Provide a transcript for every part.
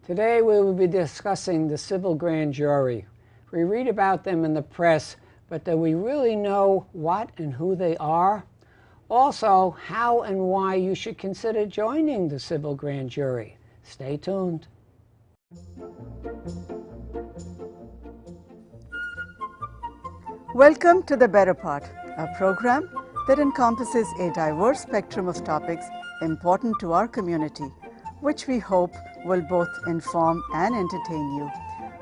Today we will be discussing the civil grand jury. We read about them in the press, but do we really know what and who they are? Also, how and why you should consider joining the civil grand jury. Stay tuned. Welcome to The Better Part, a program that encompasses a diverse spectrum of topics important to our community, which we hope will both inform and entertain you.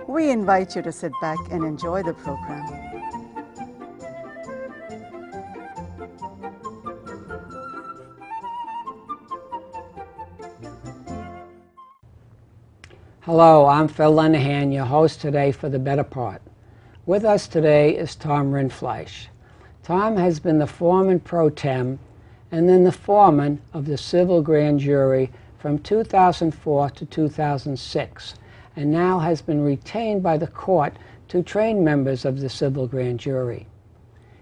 We invite you to sit back and enjoy the program. Hello, I'm Phil Lenahan, your host today for The Better Part. With us today is Tom Rindfleisch. Tom has been the foreman pro tem and then the foreman of the civil grand jury from 2004 to 2006, and now has been retained by the court to train members of the civil grand jury.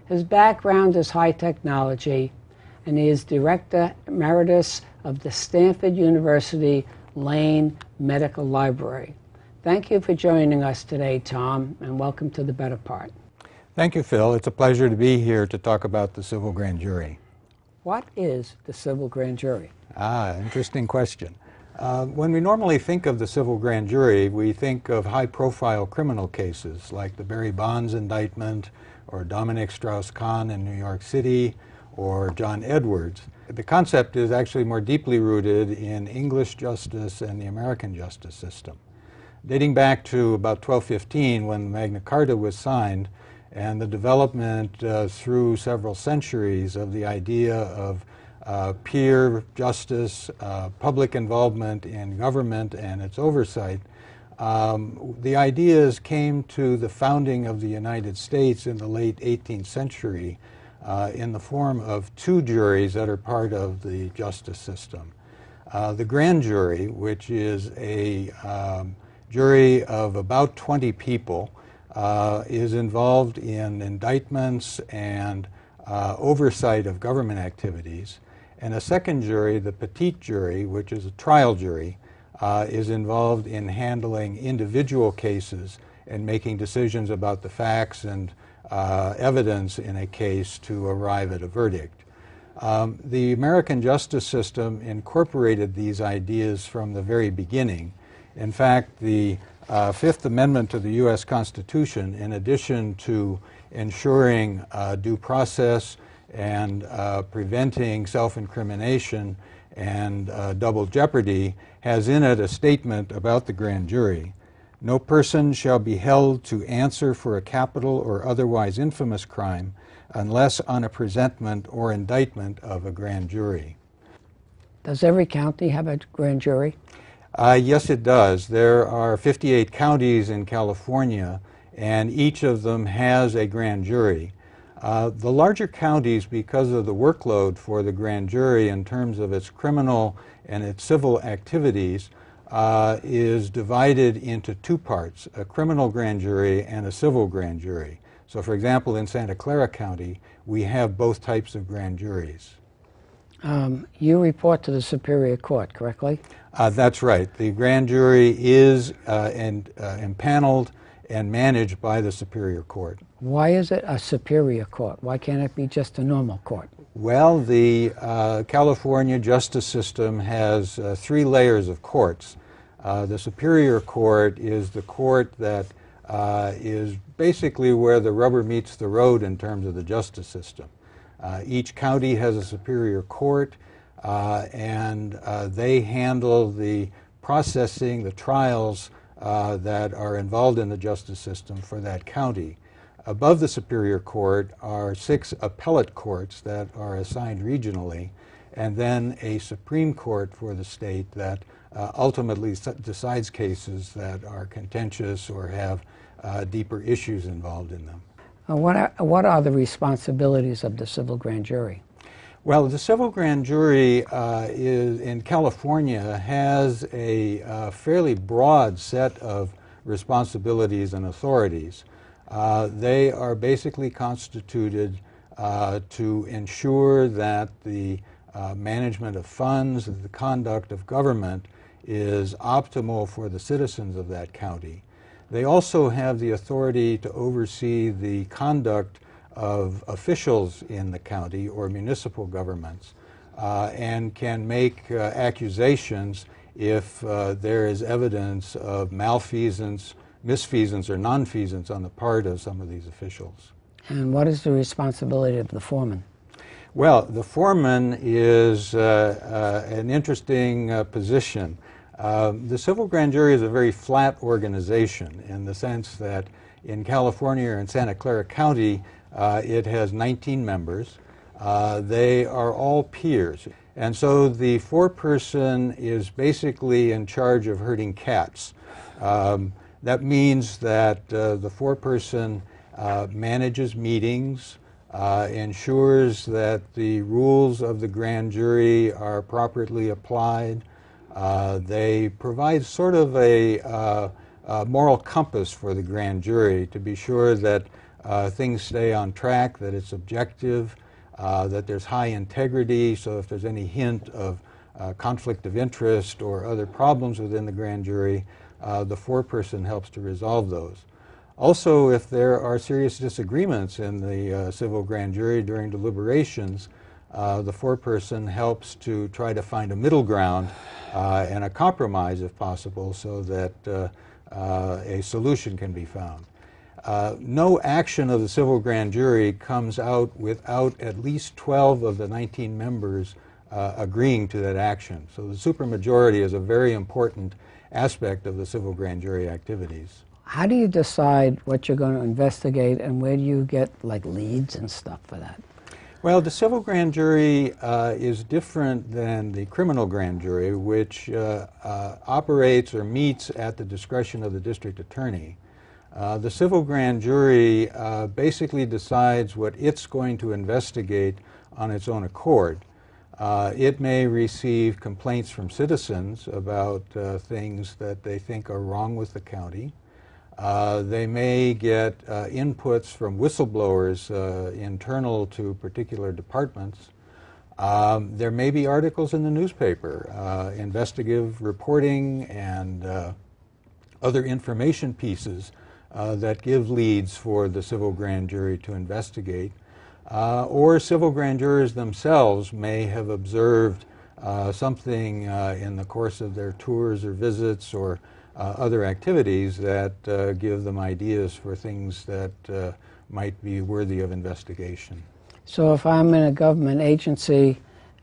His background is high technology, and he is Director Emeritus of the Stanford University Lane Medical Library. Thank you for joining us today, Tom, and welcome to The Better Part. Thank you, Phil. It's a pleasure to be here to talk about the civil grand jury. What is the civil grand jury? Interesting question. When we normally think of the civil grand jury, we think of high-profile criminal cases like the Barry Bonds indictment or Dominic Strauss-Kahn in New York City or John Edwards. The concept is actually more deeply rooted in English justice and the American justice system. Dating back to about 1215 when Magna Carta was signed, and the development through several centuries of the idea of peer justice, public involvement in government and its oversight, the ideas came to the founding of the United States in the late 18th century in the form of two juries that are part of the justice system. The grand jury, which is a jury of about 20 people, is involved in indictments and oversight of government activities. And a second jury, the petite jury, which is a trial jury, is involved in handling individual cases and making decisions about the facts and evidence in a case to arrive at a verdict. The American justice system incorporated these ideas from the very beginning. In fact, the Fifth Amendment to the U.S. Constitution, in addition to ensuring due process and preventing self-incrimination and double jeopardy, has in it a statement about the grand jury. No person shall be held to answer for a capital or otherwise infamous crime unless on a presentment or indictment of a grand jury. Does every county have a grand jury? Yes, it does. There are 58 counties in California, and each of them has a grand jury. The larger counties, because of the workload for the grand jury in terms of its criminal and its civil activities, is divided into two parts, a criminal grand jury and a civil grand jury. So, for example, in Santa Clara County, we have both types of grand juries. You report to the Superior Court, correctly? That's right. The grand jury is impaneled and managed by the Superior Court. Why is it a Superior Court? Why can't it be just a normal court? Well, the California justice system has three layers of courts. The Superior Court is the court that is basically where the rubber meets the road in terms of the justice system. Each county has a Superior Court, and they handle the processing, the trials that are involved in the justice system for that county. Above the Superior Court are 6 appellate courts that are assigned regionally, and then a Supreme Court for the state that ultimately decides cases that are contentious or have deeper issues involved in them. What are the responsibilities of the civil grand jury? Well, the civil grand jury in California has a fairly broad set of responsibilities and authorities. They are basically constituted to ensure that the management of funds, the conduct of government is optimal for the citizens of that county. They also have the authority to oversee the conduct of officials in the county or municipal governments, and can make accusations if there is evidence of malfeasance, misfeasance, or nonfeasance on the part of some of these officials. And what is the responsibility of the foreman? Well, the foreman is an interesting position. The civil grand jury is a very flat organization in the sense that in California and Santa Clara County, it has 19 members. They are all peers. And so the foreperson is basically in charge of herding cats. That means that the foreperson manages meetings, ensures that the rules of the grand jury are properly applied. They provide sort of a moral compass for the grand jury to be sure that things stay on track, that it's objective, that there's high integrity, so if there's any hint of conflict of interest or other problems within the grand jury, the foreperson helps to resolve those. Also, if there are serious disagreements in the civil grand jury during deliberations, the foreperson helps to try to find a middle ground and a compromise, if possible, so that a solution can be found. No action of the civil grand jury comes out without at least 12 of the 19 members agreeing to that action. So the supermajority is a very important aspect of the civil grand jury activities. How do you decide what you're going to investigate, and where do you get like leads and stuff for that? Well, the civil grand jury is different than the criminal grand jury, which operates or meets at the discretion of the district attorney. The civil grand jury basically decides what it's going to investigate on its own accord. It may receive complaints from citizens about things that they think are wrong with the county. They may get inputs from whistleblowers internal to particular departments. There may be articles in the newspaper, investigative reporting, and other information pieces that give leads for the civil grand jury to investigate. Or civil grand jurors themselves may have observed something in the course of their tours or visits or other activities that give them ideas for things that might be worthy of investigation. So if I'm in a government agency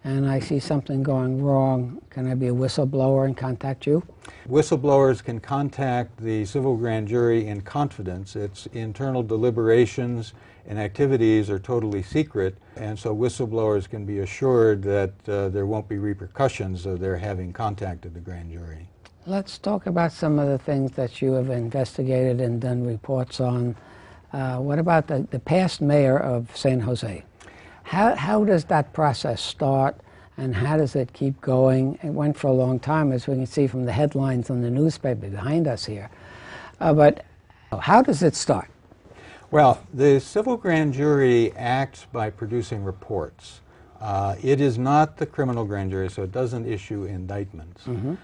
and I see something going wrong, can I be a whistleblower and contact you? Whistleblowers can contact the civil grand jury in confidence. Its internal deliberations and activities are totally secret, and so whistleblowers can be assured that there won't be repercussions of their having contacted the grand jury. Let's talk about some of the things that you have investigated and done reports on. What about the past mayor of San Jose? How does that process start, and how does it keep going? It went for a long time, as we can see from the headlines on the newspaper behind us here. But how does it start? Well, the civil grand jury acts by producing reports. It is not the criminal grand jury, so it doesn't issue indictments. Mm-hmm.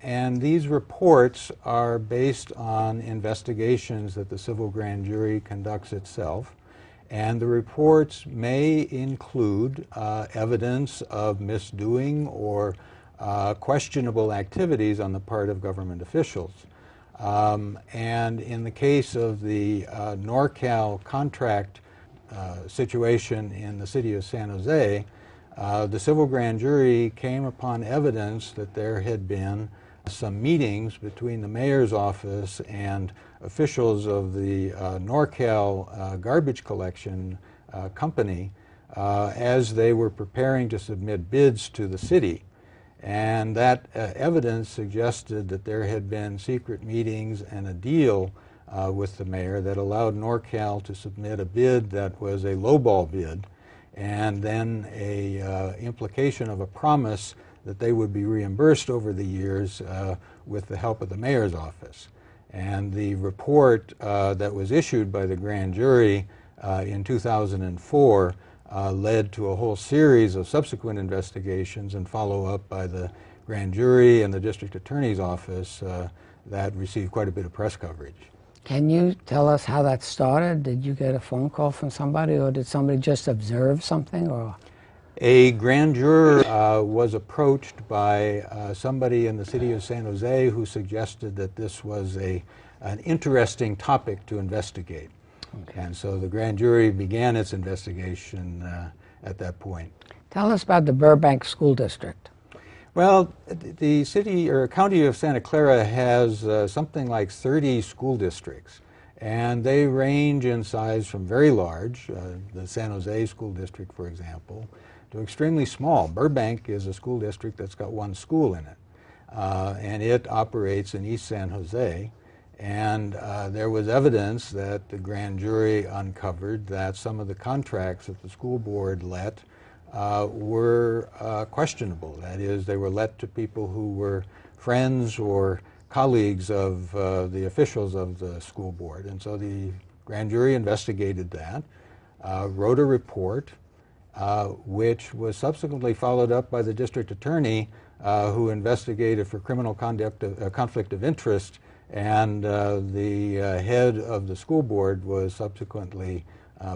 And these reports are based on investigations that the civil grand jury conducts itself. And the reports may include evidence of misdoing or questionable activities on the part of government officials. And in the case of the NorCal contract situation in the city of San Jose, the civil grand jury came upon evidence that there had been some meetings between the mayor's office and officials of the NorCal garbage collection company as they were preparing to submit bids to the city. And that evidence suggested that there had been secret meetings and a deal with the mayor that allowed NorCal to submit a bid that was a lowball bid, and then a implication of a promise that they would be reimbursed over the years with the help of the mayor's office. And the report that was issued by the grand jury in 2004 led to a whole series of subsequent investigations and follow-up by the grand jury and the district attorney's office that received quite a bit of press coverage. Can you tell us how that started? Did you get a phone call from somebody, or did somebody just observe something? Or a grand juror was approached by somebody in the city of San Jose who suggested that this was an interesting topic to investigate. Okay. And so the grand jury began its investigation at that point. Tell us about the Burbank School District. Well, the city or county of Santa Clara has something like 30 school districts, and they range in size from very large, the San Jose School District, for example, to extremely small. Burbank is a school district that's got one school in it, and it operates in East San Jose. And there was evidence that the grand jury uncovered that some of the contracts that the school board let were questionable. That is, they were let to people who were friends or colleagues of the officials of the school board. And so the grand jury investigated that, wrote a report, which was subsequently followed up by the district attorney who investigated for criminal conduct, conflict of interest, and the head of the school board was subsequently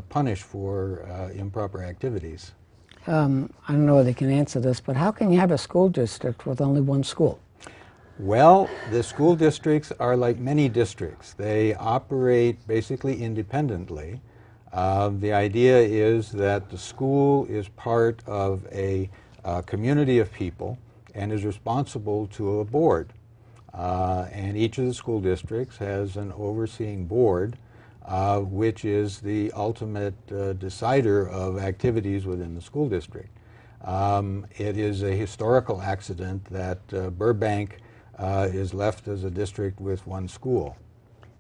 punished for improper activities. I don't know whether they can answer this, but how can you have a school district with only one school? Well, the school districts are like many districts. They operate basically independently. The idea is that the school is part of a community of people and is responsible to a board. And each of the school districts has an overseeing board, which is the ultimate decider of activities within the school district. It is a historical accident that Burbank is left as a district with one school.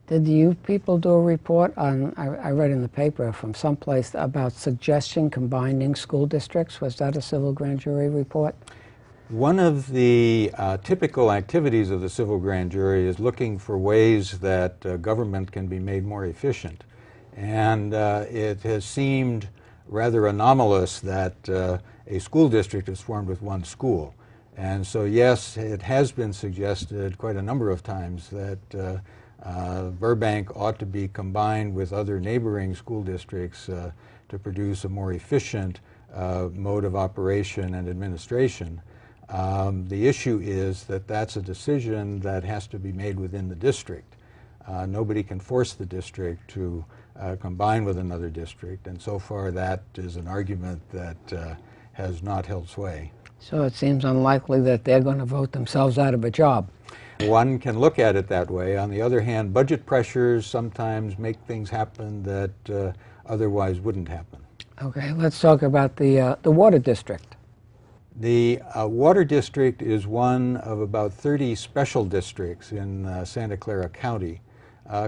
Did you people do a report on, I read in the paper from someplace about suggestion combining school districts? Was that a civil grand jury report? One of the typical activities of the civil grand jury is looking for ways that government can be made more efficient. And it has seemed rather anomalous that a school district is formed with one school. And so yes, it has been suggested quite a number of times that Burbank ought to be combined with other neighboring school districts to produce a more efficient mode of operation and administration. The issue is that that's a decision that has to be made within the district. Nobody can force the district to combine with another district, and so far that is an argument that has not held sway. So it seems unlikely that they're going to vote themselves out of a job. One can look at it that way. On the other hand, budget pressures sometimes make things happen that otherwise wouldn't happen. Okay, let's talk about the water district. The water district is one of about 30 special districts in Santa Clara County.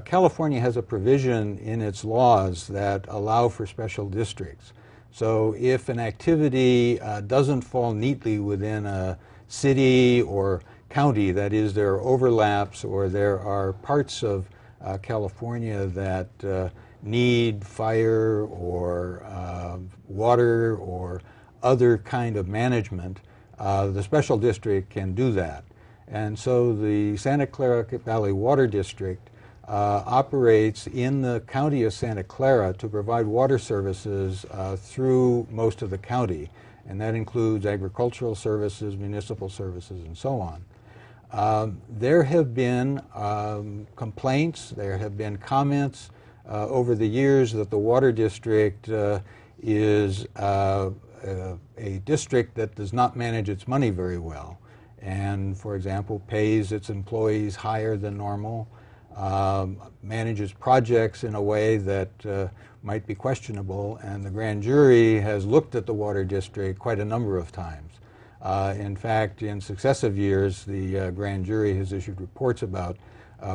California has a provision in its laws that allow for special districts. So if an activity doesn't fall neatly within a city or county, that is, there are overlaps or there are parts of California that need fire or water or other kind of management, the special district can do that. And so the Santa Clara Valley Water District operates in the county of Santa Clara to provide water services through most of the county, and that includes agricultural services, municipal services, and so on. There have been complaints, there have been comments over the years that the water district is a district that does not manage its money very well, and, for example, pays its employees higher than normal, manages projects in a way that might be questionable, and the grand jury has looked at the water district quite a number of times. In fact, in successive years, the grand jury has issued reports about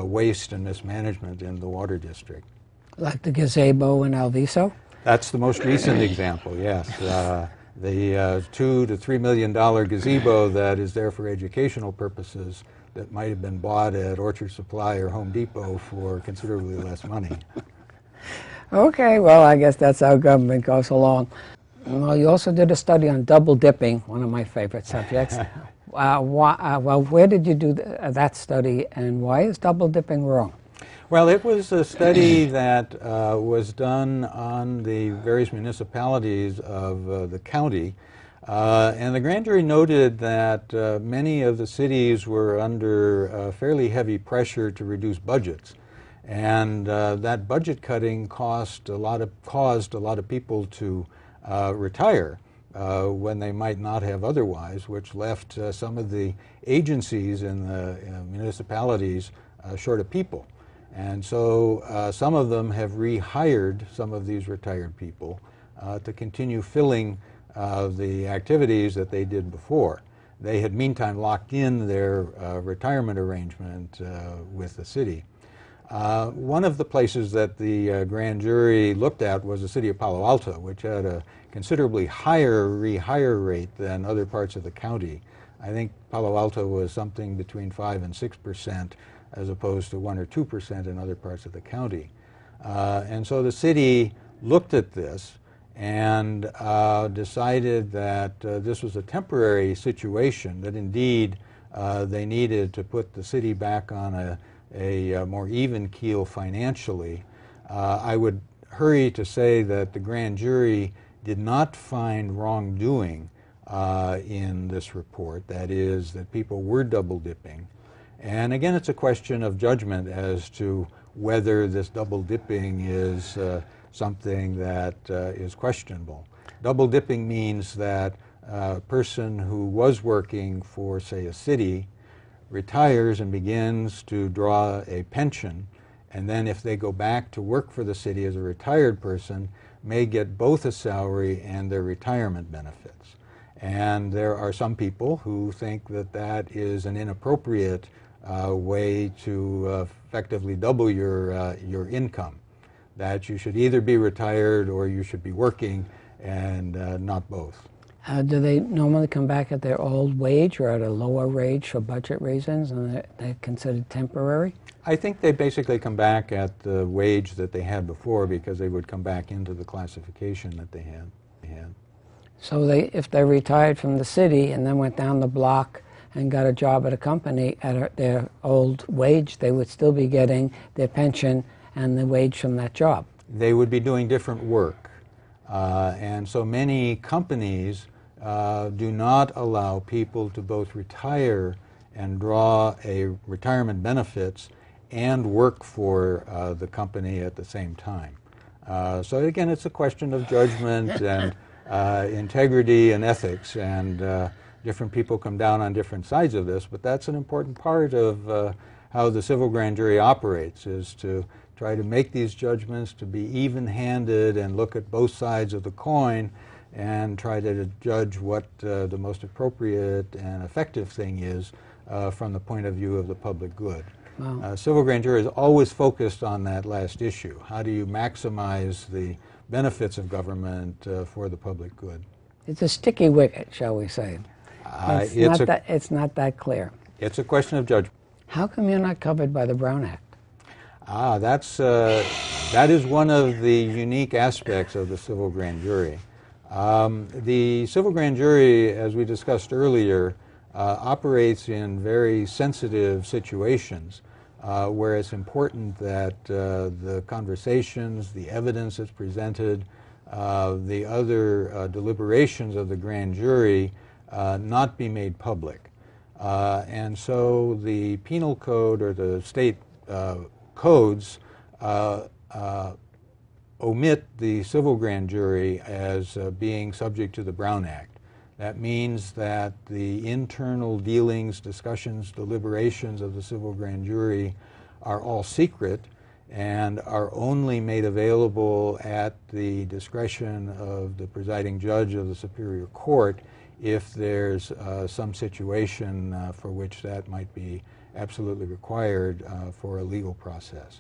waste and mismanagement in the water district. Like the gazebo in Alviso? That's the most recent example, yes. The $2 to $3 million gazebo that is there for educational purposes that might have been bought at Orchard Supply or Home Depot for considerably less money. Okay, well, I guess that's how government goes along. Well, you also did a study on double dipping, one of my favorite subjects. Well, where did you do that study, and why is double dipping wrong? Well, it was a study that was done on the various municipalities of the county, and the grand jury noted that many of the cities were under fairly heavy pressure to reduce budgets, and that budget cutting caused a lot of people to retire when they might not have otherwise, which left some of the agencies in the municipalities short of people. And so some of them have rehired some of these retired people to continue filling the activities that they did before. They had meantime locked in their retirement arrangement with the city. One of the places that the grand jury looked at was the city of Palo Alto, which had a considerably higher rehire rate than other parts of the county. I think Palo Alto was something between 5 and 6%, as opposed to 1 or 2% in other parts of the county. And so the city looked at this and decided that this was a temporary situation, that indeed they needed to put the city back on a more even keel financially. I would hurry to say that the grand jury did not find wrongdoing in this report, that is, that people were double dipping. And again, it's a question of judgment as to whether this double dipping is something that is questionable. Double dipping means that a person who was working for, say, a city retires and begins to draw a pension, and then if they go back to work for the city as a retired person, may get both a salary and their retirement benefits. And there are some people who think that that is an inappropriate way to effectively double your income, that you should either be retired or you should be working, and not both. Do they normally come back at their old wage or at a lower wage for budget reasons, and they're considered temporary? I think they basically come back at the wage that they had before, because they would come back into the classification that they had. So if they retired from the city and then went down the block and got a job at a company at their old wage, they would still be getting their pension and the wage from that job. They would be doing different work. And so many companies do not allow people to both retire and draw a retirement benefits and work for the company at the same time. So again, it's a question of judgment and integrity and ethics, and different people come down on different sides of this, but that's an important part of how the civil grand jury operates, is to try to make these judgments, to be even-handed and look at both sides of the coin and try to judge what the most appropriate and effective thing is from the point of view of the public good. Wow. Civil grand jury is always focused on that last issue. How do you maximize the benefits of government for the public good? It's a sticky wicket, shall we say. It's not that clear. It's a question of judgment. How come you're not covered by the Brown Act? That is one of the unique aspects of the civil grand jury. The civil grand jury, as we discussed earlier, operates in very sensitive situations where it's important that the conversations, the evidence that's presented, the other deliberations of the grand jury not be made public. And so the penal code or the state codes omit the civil grand jury as being subject to the Brown Act. That means that the internal dealings, discussions, deliberations of the civil grand jury are all secret and are only made available at the discretion of the presiding judge of the Superior Court if there's some situation for which that might be absolutely required for a legal process.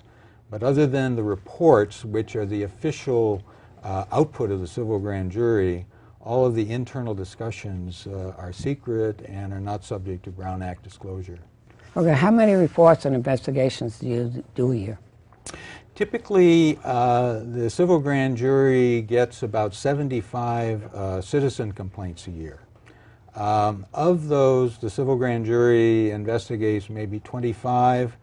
But other than the reports, which are the official output of the civil grand jury, all of the internal discussions are secret and are not subject to Brown Act disclosure. Okay, how many reports and investigations do you do a year? Typically, the civil grand jury gets about 75 citizen complaints a year. Of those, the civil grand jury investigates maybe 25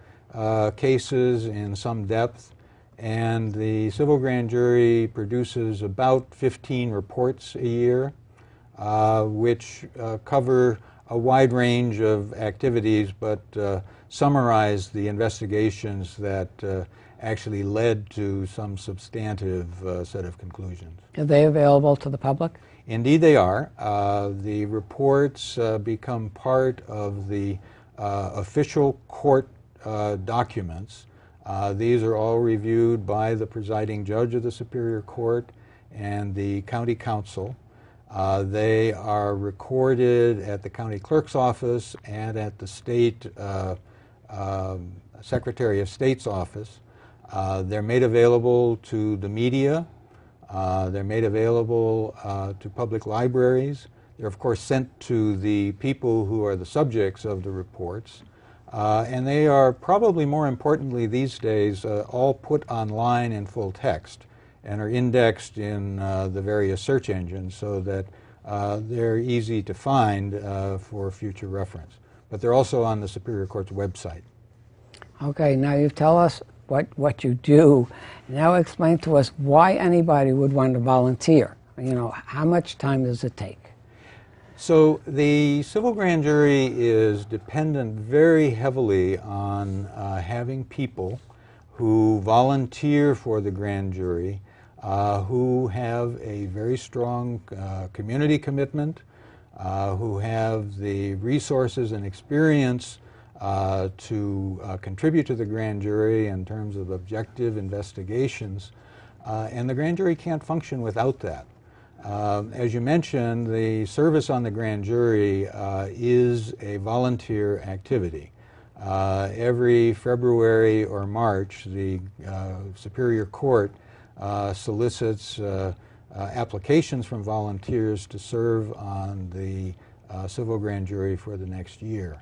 cases in some depth, and the civil grand jury produces about 15 reports a year, which cover a wide range of activities, but summarize the investigations that actually led to some substantive set of conclusions. Are they available to the public? Indeed they are. The reports become part of the official court documents. These are all reviewed by the presiding judge of the Superior Court and the county council. They are recorded at the county clerk's office and at the state Secretary of State's office. They're made available to the media. They're made available to public libraries. They're of course sent to the people who are the subjects of the reports. And they are probably more importantly these days all put online in full text and are indexed in the various search engines so that they're easy to find for future reference. But they're also on the Superior Court's website. Okay, now you tell us what you do. Now explain to us why anybody would want to volunteer. You know, how much time does it take? So the civil grand jury is dependent very heavily on having people who volunteer for the grand jury who have a very strong community commitment, who have the resources and experience to contribute to the grand jury in terms of objective investigations, and the grand jury can't function without that. As you mentioned, the service on the grand jury is a volunteer activity. Every February or March, the Superior Court solicits applications from volunteers to serve on the civil grand jury for the next year.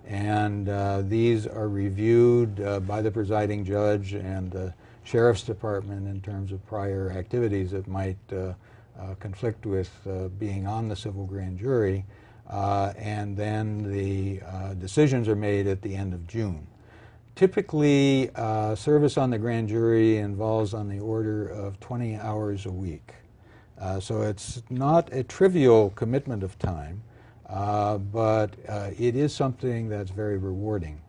And these are reviewed by the presiding judge and the sheriff's department in terms of prior activities that might conflict with being on the civil grand jury, and then the decisions are made at the end of June. Typically, service on the grand jury involves on the order of 20 hours a week. So it's not a trivial commitment of time, but it is something that's very rewarding.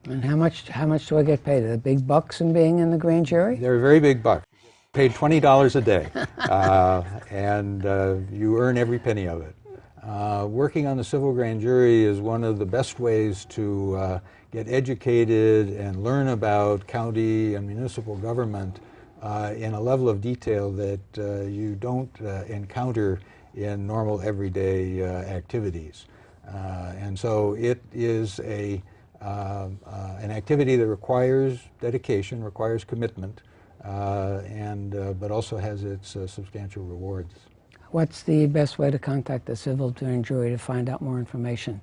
And how much do I get paid? Are there big bucks in being in the grand jury? They're very big bucks. Paid $20 a day, and you earn every penny of it. Working on the civil grand jury is one of the best ways to get educated and learn about county and municipal government in a level of detail that you don't encounter in normal everyday activities. And so it is an activity that requires dedication, requires commitment, but also has its substantial rewards. What's the best way to contact the civil grand jury to find out more information?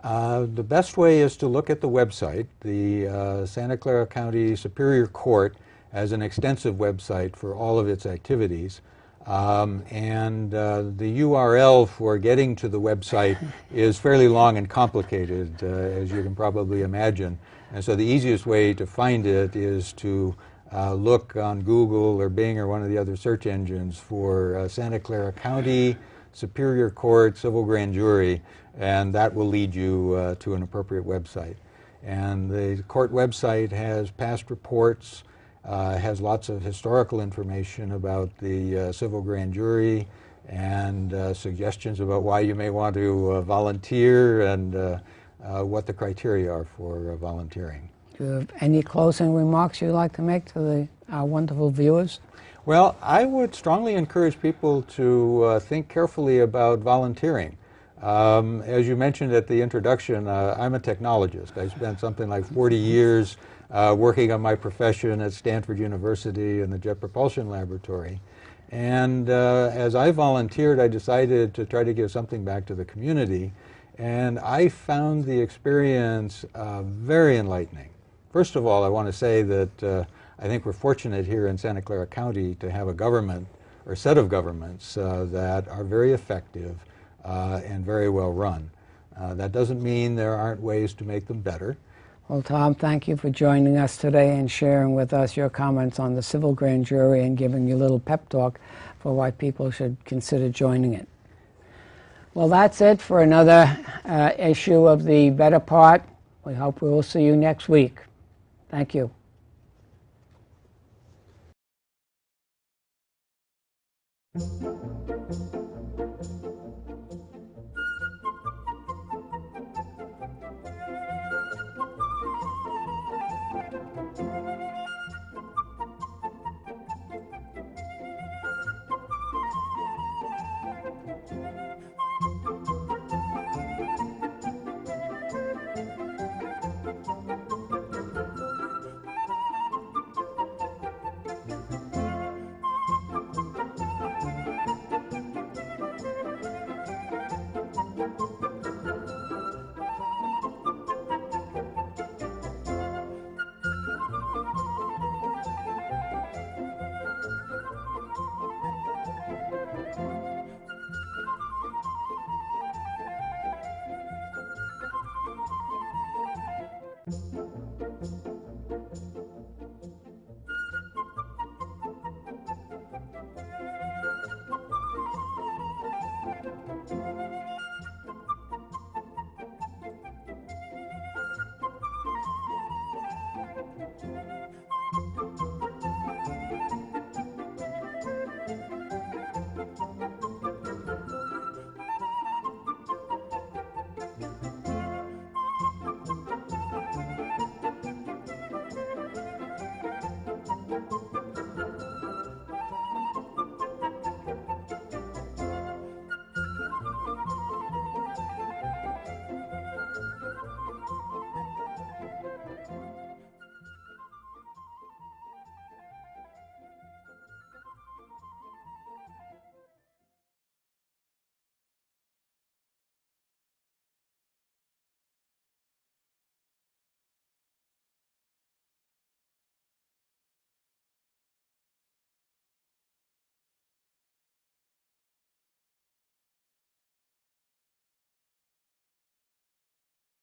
The best way is to look at the website. The Santa Clara County Superior Court has an extensive website for all of its activities. And the URL for getting to the website is fairly long and complicated, as you can probably imagine. And so the easiest way to find it is to look on Google or Bing or one of the other search engines for Santa Clara County Superior Court Civil Grand Jury, and that will lead you to an appropriate website. And the court website has past reports, has lots of historical information about the civil grand jury and suggestions about why you may want to volunteer and what the criteria are for volunteering. Do you have any closing remarks you'd like to make to our wonderful viewers? Well, I would strongly encourage people to think carefully about volunteering. As you mentioned at the introduction, I'm a technologist. I spent something like 40 years working on my profession at Stanford University in the Jet Propulsion Laboratory. And as I volunteered, I decided to try to give something back to the community. And I found the experience very enlightening. First of all, I want to say that I think we're fortunate here in Santa Clara County to have a government or set of governments that are very effective and very well run. That doesn't mean there aren't ways to make them better. Well, Tom, thank you for joining us today and sharing with us your comments on the civil grand jury and giving you a little pep talk for why people should consider joining it. Well, that's it for another issue of The Better Part. We hope we will see you next week. Thank you.